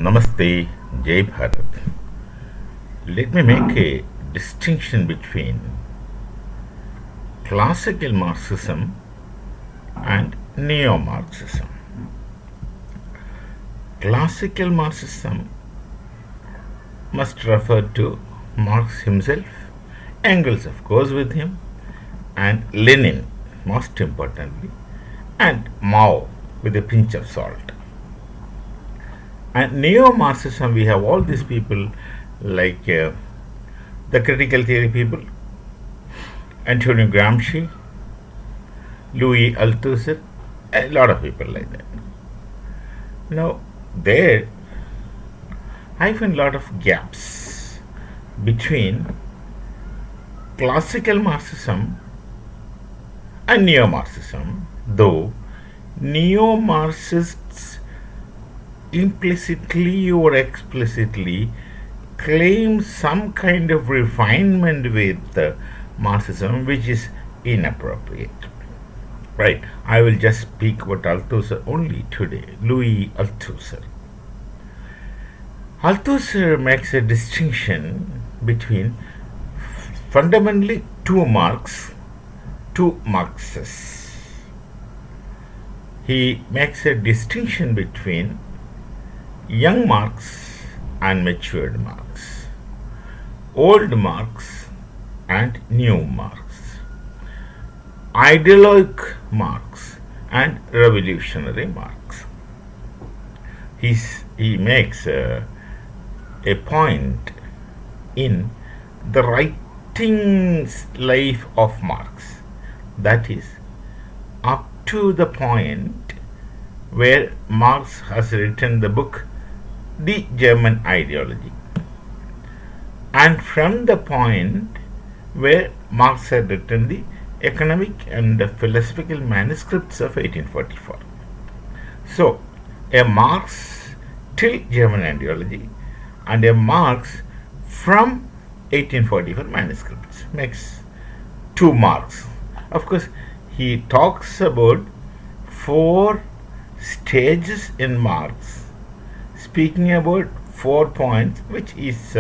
Namaste, Jai Bharat. Let me make a distinction between classical Marxism and neo-Marxism. Classical Marxism must refer to Marx himself, Engels of course with him, and Lenin most importantly, and Mao with a pinch of salt. And neo-Marxism, we have all these people like the critical theory people, Antonio Gramsci, Louis Althusser, a lot of people like that. Now, there I find a lot of gaps between classical Marxism and neo-Marxism, though neo-Marxists implicitly or explicitly claim some kind of refinement with Marxism which is inappropriate. Right, I will just speak about Althusser only today, Louis Althusser. Althusser makes a distinction between fundamentally two Marxists. He makes a distinction between young Marx and matured Marx, old Marx and new Marx, ideologue Marx and revolutionary Marx. He makes a point in the writings life of Marx, that is, up to the point where Marx has written the book The German Ideology, and from the point where Marx had written the economic and philosophical manuscripts of 1844. So, a Marx till German Ideology and a Marx from 1844 manuscripts makes two Marx. Of course, he talks about four stages in Marx, speaking about 4 points, which is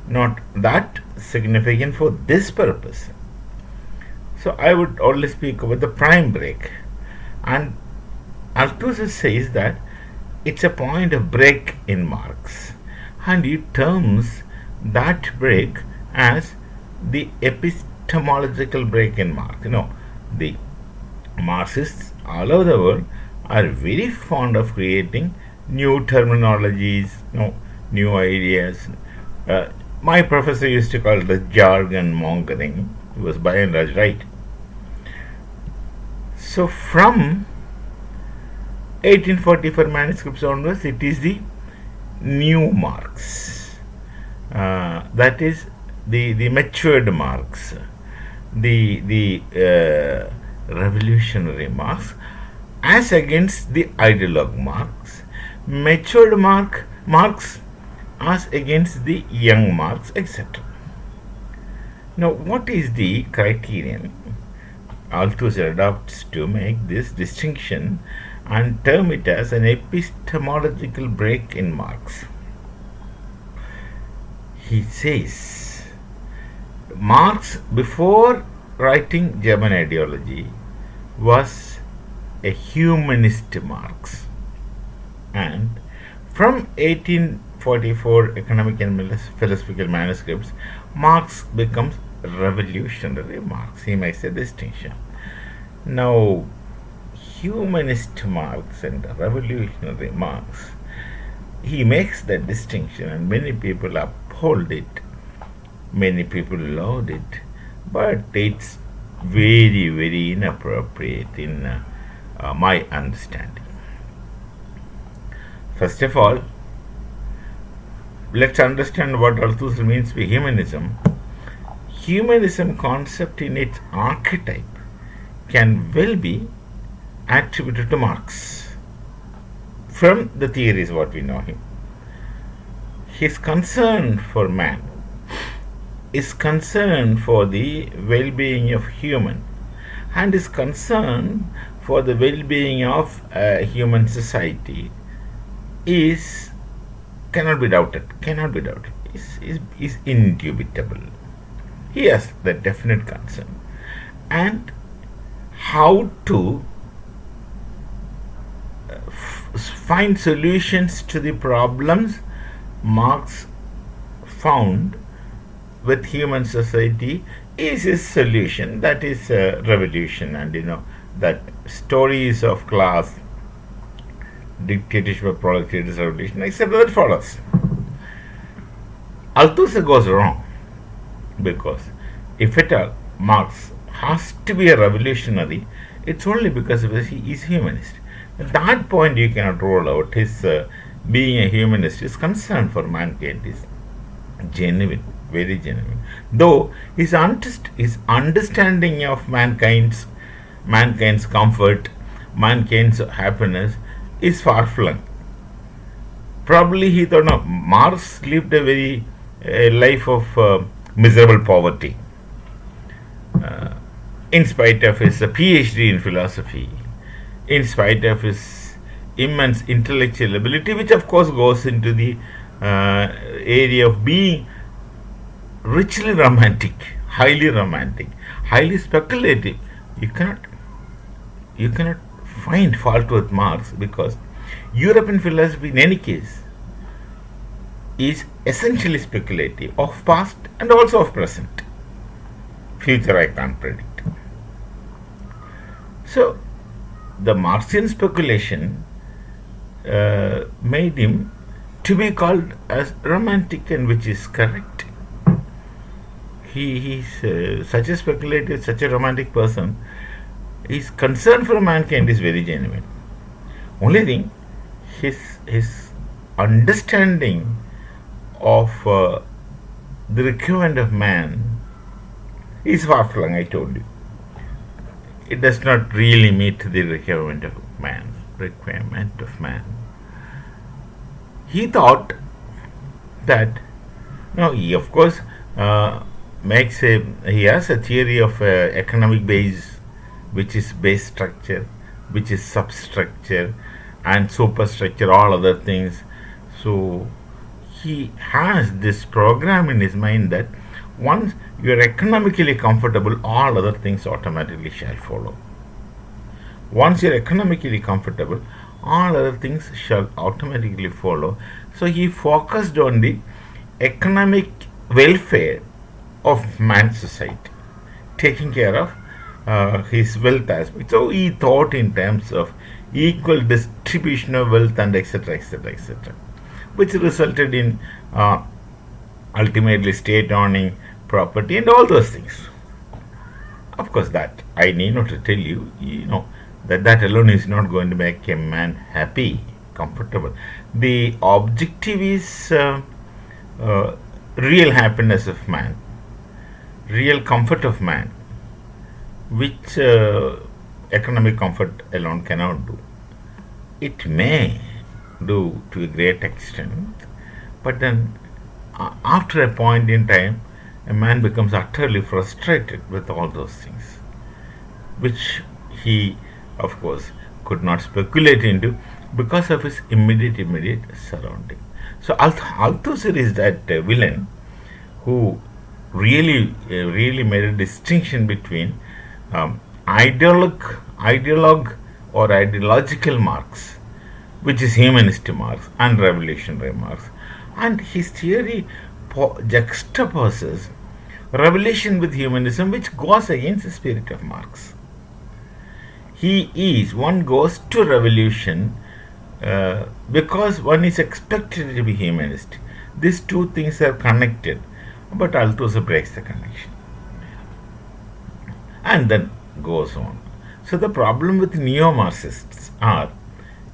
not that significant for this purpose. So I would only speak about the prime break, and Althusser says that it's a point of break in Marx, and he terms that break as the epistemological break in Marx. The Marxists all over the world are very fond of creating new terminologies, new ideas. My professor used to call it the jargon mongering. He was by and large right. So from 1844 manuscripts onwards, it is the new Marx. That is the matured Marx, the revolutionary Marx, as against the ideologue Marx, matured Marx as against the young Marx, etc. Now, what is the criterion Althusser adopts to make this distinction and term it as an epistemological break in Marx? He says Marx, before writing German Ideology, was a humanist Marx, and from 1844 economic and philosophical manuscripts, Marx becomes revolutionary Marx. He makes a distinction. Now, humanist Marx and revolutionary Marx, he makes that distinction, and many people uphold it, many people laud it, but it's very, very inappropriate in my understanding. First of all, let's understand what Althusser means by humanism. Humanism concept in its archetype can well be attributed to Marx. From the theories what we know him, his concern for man is concern for the well-being of human, and his concern for the well-being of human society is cannot be doubted, cannot be doubted, is indubitable. He has the definite concern. And how to find solutions to the problems Marx found with human society is his solution. That is revolution, and that stories of class, dictatorship, proletariat, revolution, etc. that follows. Althusser goes wrong, because if at all Marx has to be a revolutionary, it's only because he is humanist. At that point, you cannot rule out his being a humanist. His concern for mankind is genuine, very genuine. Though his understanding of mankind's comfort, mankind's happiness is far flung. Probably he thought, no, Marx lived a very life of miserable poverty. In spite of his PhD in philosophy, in spite of his immense intellectual ability, which of course goes into the area of being richly romantic, highly speculative. You cannot find fault with Marx, because European philosophy in any case is essentially speculative, of past and also of present. Future I can't predict. So the Marxian speculation made him to be called as romantic, and which is correct. He is such a speculative, such a romantic person. His concern for mankind is very genuine. Only thing, his understanding of the requirement of man is far flung. I told you, it does not really meet the requirement of man. He thought that, he of course he has a theory of economic base, which is base structure, which is substructure, and superstructure, all other things. So he has this program in his mind that once you are economically comfortable, all other things automatically shall follow. Once you are economically comfortable, all other things shall automatically follow. So he focused on the economic welfare of man's society, taking care of his wealth aspect. So he thought in terms of equal distribution of wealth and etc., which resulted in ultimately state owning property and all those things. Of course, that I need not to tell you, that alone is not going to make a man happy, comfortable. The objective is real happiness of man, real comfort of man, which economic comfort alone cannot do. It may do to a great extent, but then after a point in time, a man becomes utterly frustrated with all those things, which he, of course, could not speculate into because of his immediate surrounding. So Althusser is that villain who really made a distinction between ideologue or ideological Marx, which is humanist Marx, and revolutionary Marx. And his theory juxtaposes revolution with humanism, which goes against the spirit of Marx. One goes to revolution because one is expected to be humanist. These two things are connected, but Althusser breaks the connection and then goes on. So the problem with neo-Marxists are,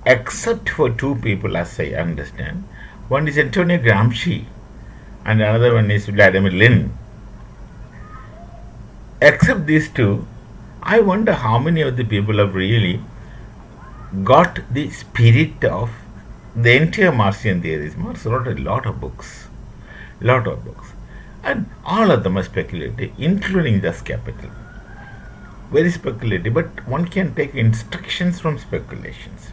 except for two people as I understand, one is Antonio Gramsci and another one is Vladimir Lenin. Except these two, I wonder how many of the people have really got the spirit of the entire Marxian theories. Marx wrote a lot of books, and all of them are speculative, including Das Kapital. Very speculative, but one can take instructions from speculations.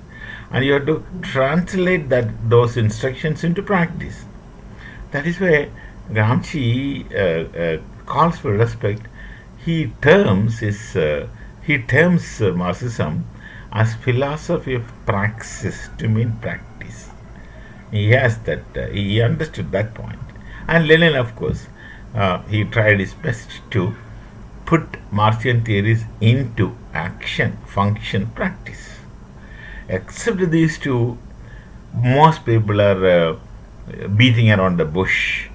and you have to translate those instructions into practice. That is why Gramsci calls for respect. He terms Marxism as philosophy of praxis to mean practice. He has that. He understood that point. And Lenin, of course, he tried his best to put Marxian theories into action, function, practice. Except these two, most people are beating around the bush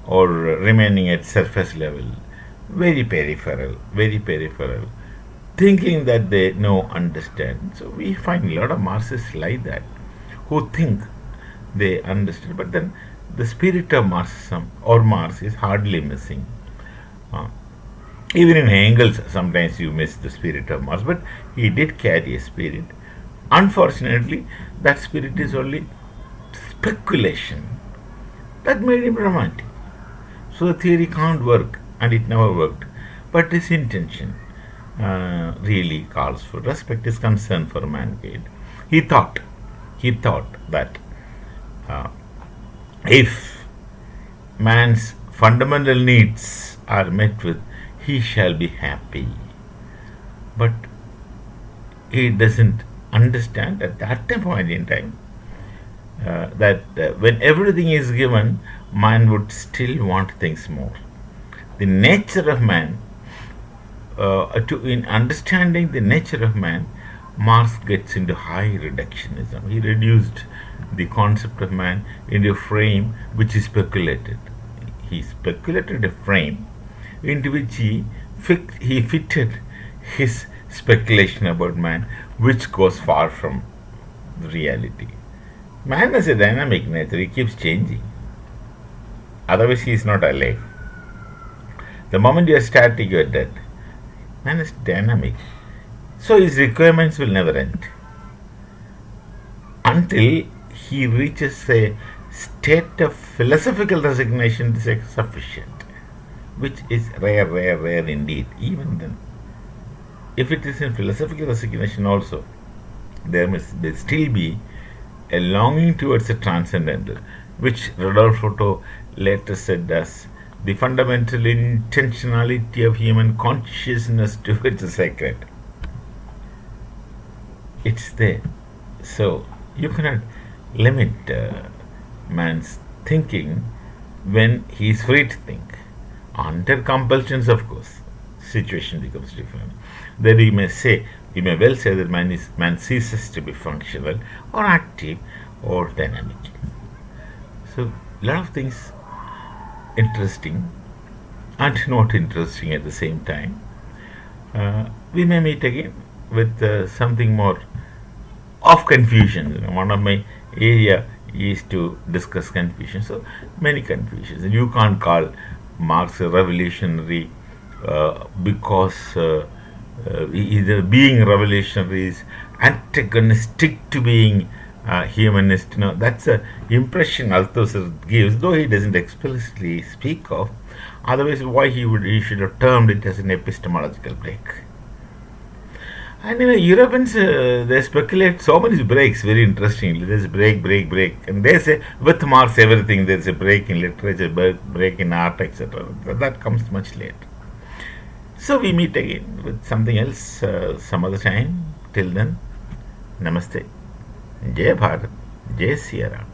or remaining at surface level, very peripheral, thinking that they know, understand. So we find a lot of Marxists like that, who think they understand, but then the spirit of Marxism or Marx is hardly missing. Even in Engels, sometimes you miss the spirit of Marx, but he did carry a spirit. Unfortunately, that spirit is only speculation. That made him romantic. So the theory can't work, and it never worked. But his intention really calls for respect, his concern for mankind. He thought that if man's fundamental needs are met with, he shall be happy. But he doesn't understand at that point in time that when everything is given, man would still want things more. The nature of man, in understanding the nature of man, Marx gets into high reductionism. He reduced the concept of man into a frame which he speculated. He speculated a frame into which he fitted his speculation about man, which goes far from reality. Man is a dynamic nature, he keeps changing. Otherwise, he is not alive. The moment you are static, you are dead. Man is dynamic. So his requirements will never end until he reaches a state of philosophical resignation is sufficient, which is rare indeed. Even then, if it is in philosophical resignation also, there must still be a longing towards the transcendental, which Rodolfo later said as the fundamental intentionality of human consciousness towards the sacred. It's there. So you cannot limit man's thinking when he is free to think. Under compulsions, of course, situation becomes different. Then we may well say that man ceases to be functional or active or dynamic. So a lot of things interesting and not interesting at the same time. We may meet again with something more of confusion. One of my area is to discuss confusion. So many confusions, and you can't call Marx a revolutionary because either being revolutionary is antagonistic to being humanist. That's an impression Althusser gives, though he doesn't explicitly speak of. Otherwise, why he should have termed it as an epistemological break. And Europeans, they speculate so many breaks very interestingly. There's break, and they say with Marx everything. There's a break in literature, break in art, etc. That comes much later. So we meet again with something else some other time. Till then, Namaste. Jai Bharat, Jai Sierra.